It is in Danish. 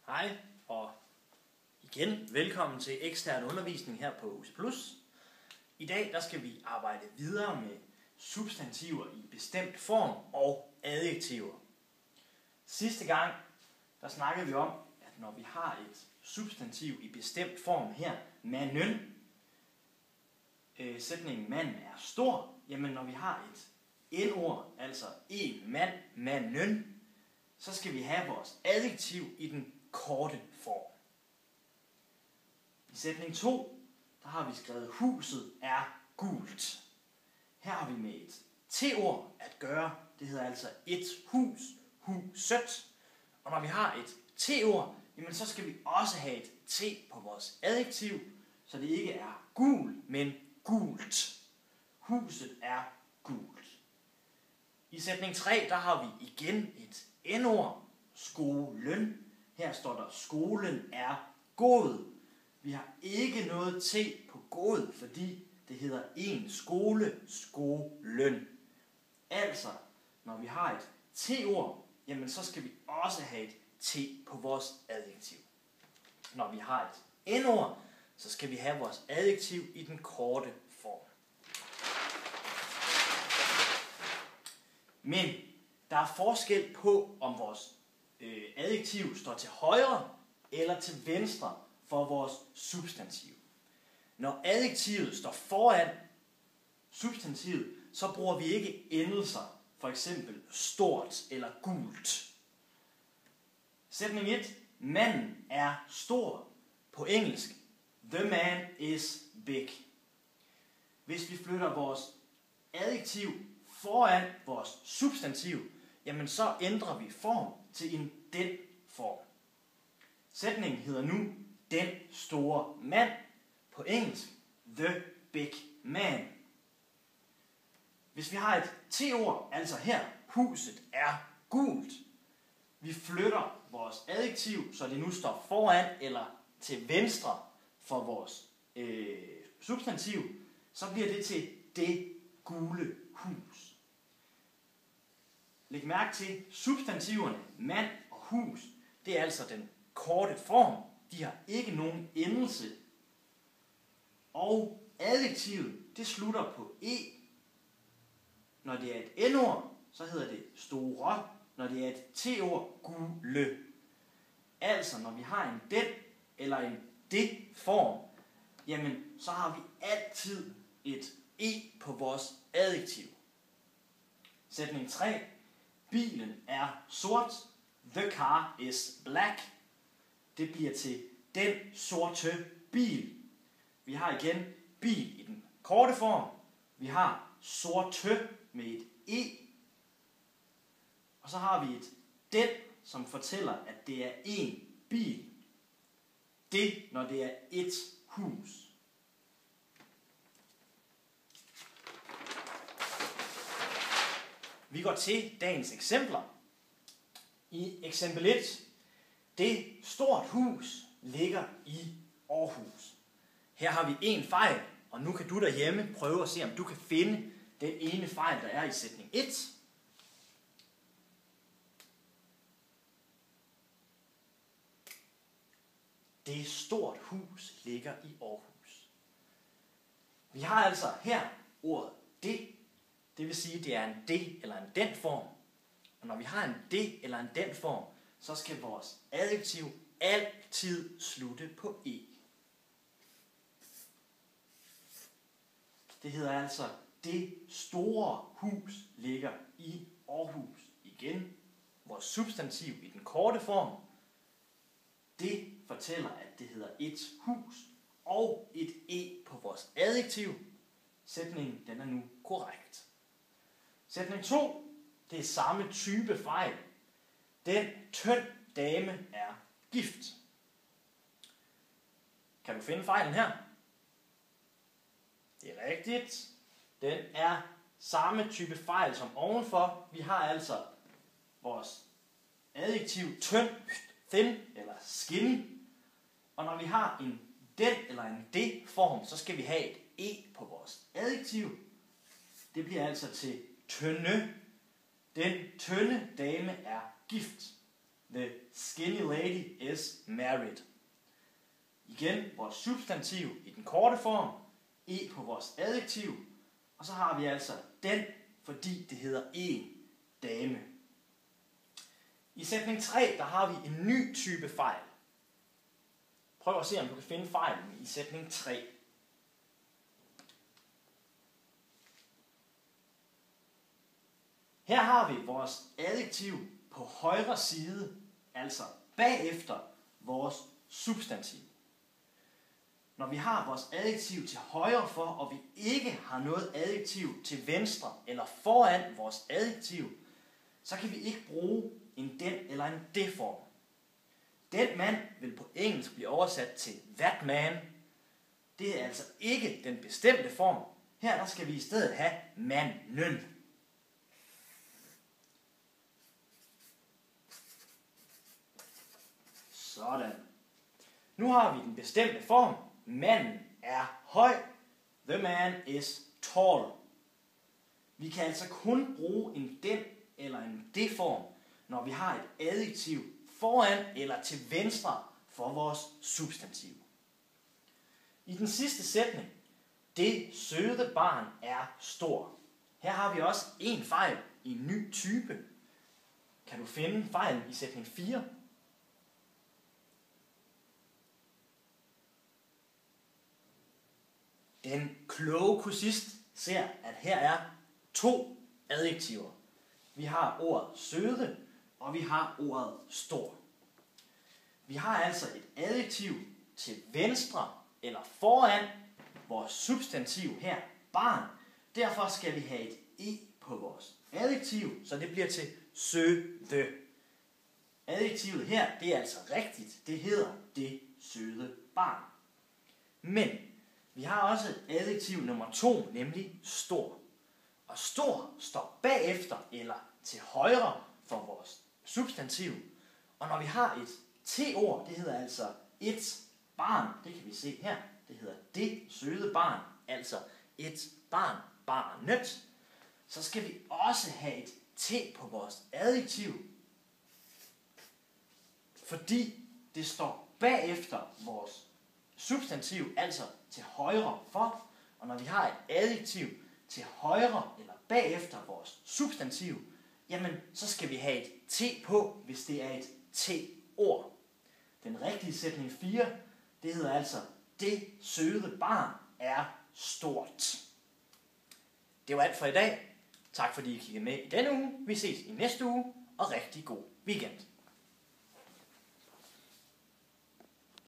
Hej og igen velkommen til ekstern undervisning her på UC+. I dag der skal vi arbejde videre med substantiver i bestemt form og adjektiver. Sidste gang der snakkede vi om, at når vi har et substantiv i bestemt form her, manden, sætningen manden er stor, jamen når vi har et n-ord, altså en mand, manden, så skal vi have vores adjektiv i den korte form. I sætning 2, der har vi skrevet, huset er gult. Her har vi med et t-ord at gøre. Det hedder altså et hus, huset. Og når vi har et t-ord, jamen så skal vi også have et t på vores adjektiv, så det ikke er gul, men gult. Huset er gult. I sætning 3, der har vi igen et n-ord, skolen. Her står der, skolen er god. Vi har ikke noget t på god, fordi det hedder en skole, skolen. Altså, når vi har et t-ord, jamen så skal vi også have et t på vores adjektiv. Når vi har et n-ord, så skal vi have vores adjektiv i den korte form. Men der er forskel på, om vores adjektiv står til højre eller til venstre for vores substantiv. Når adjektivet står foran substantivet, så bruger vi ikke endelser, for eksempel stort eller gult. Sætning 1. Manden er stor. På engelsk, the man is big. Hvis vi flytter vores adjektiv foran vores substantiv, jamen så ændrer vi form til en den form. Sætningen hedder nu den store mand. På engelsk, the big man. Hvis vi har et t-ord, altså her, huset er gult. Vi flytter vores adjektiv, så det nu står foran eller til venstre for vores substantiv, så bliver det til det gule hus. Læg mærke til, substantiverne mand og hus, det er altså den korte form. De har ikke nogen endelse. Og adjektivet, det slutter på e. Når det er et n-ord, så hedder det store. Når det er et t-ord, gule. Altså, når vi har en den eller en det form, jamen, så har vi altid et e på vores adjektiv. Sætning 3. Bilen er sort. The car is black. Det bliver til den sorte bil. Vi har igen bil i den korte form. Vi har sorte med et e. Og så har vi et den, som fortæller, at det er en bil. Det, når det er et hus. Vi går til dagens eksempler. I eksempel 1. Det stort hus ligger i Aarhus. Her har vi en fejl, og nu kan du derhjemme prøve at se, om du kan finde den ene fejl, der er i sætning 1. Det stort hus ligger i Aarhus. Vi har altså her ordet det. Det vil sige, at det er en det eller en den form. Og når vi har en det eller en den form, så skal vores adjektiv altid slutte på e. Det hedder altså, det store hus ligger i Aarhus. Igen, vores substantiv i den korte form. Det fortæller, at det hedder et hus og et e på vores adjektiv. Sætningen den er nu korrekt. Sætning 2. Det er samme type fejl. Den tynd dame er gift. Kan du finde fejlen her? Det er rigtigt. Den er samme type fejl som ovenfor. Vi har altså vores adjektiv tynd, thin eller skinny. Og når vi har en den eller en det form, så skal vi have et e på vores adjektiv. Det bliver altså til tynde. Den tynde dame er gift. The skinny lady is married. Igen vores substantiv i den korte form, e på vores adjektiv, og så har vi altså den, fordi det hedder en dame. I sætning 3, der har vi en ny type fejl. Prøv at se, om du kan finde fejlen i sætning 3. Her har vi vores adjektiv på højre side, altså bagefter vores substantiv. Når vi har vores adjektiv til højre for, og vi ikke har noget adjektiv til venstre eller foran vores adjektiv, så kan vi ikke bruge en den eller en det form. Den mand vil på engelsk blive oversat til that man. Det er altså ikke den bestemte form. Her der skal vi i stedet have manden. Sådan. Nu har vi den bestemte form. Manden er høj. The man is tall. Vi kan altså kun bruge en den eller en det form, når vi har et adjektiv foran eller til venstre for vores substantiv. I den sidste sætning, det søde barn er stor. Her har vi også en fejl i en ny type. Kan du finde fejlen i sætning 4? Den kloge kursist ser, at her er 2 adjektiver. Vi har ordet søde, og vi har ordet stor. Vi har altså et adjektiv til venstre eller foran vores substantiv her, barn. Derfor skal vi have et e på vores adjektiv, så det bliver til søde. Adjektivet her, det er altså rigtigt. Det hedder det søde barn. Men vi har også et adjektiv nummer 2, nemlig stor. Og stor står bagefter eller til højre for vores substantiv. Og når vi har et t-ord, det hedder altså et barn, det kan vi se her, det hedder det søde barn, altså et barn, barnet, så skal vi også have et t på vores adjektiv, fordi det står bagefter vores substantiv, altså til højre for, og når vi har et adjektiv til højre eller bagefter vores substantiv, jamen så skal vi have et t på, hvis det er et t-ord. Den rigtige sætning 4, det hedder altså, det søde barn er stort. Det var alt for i dag. Tak fordi I kiggede med i denne uge. Vi ses i næste uge, og rigtig god weekend.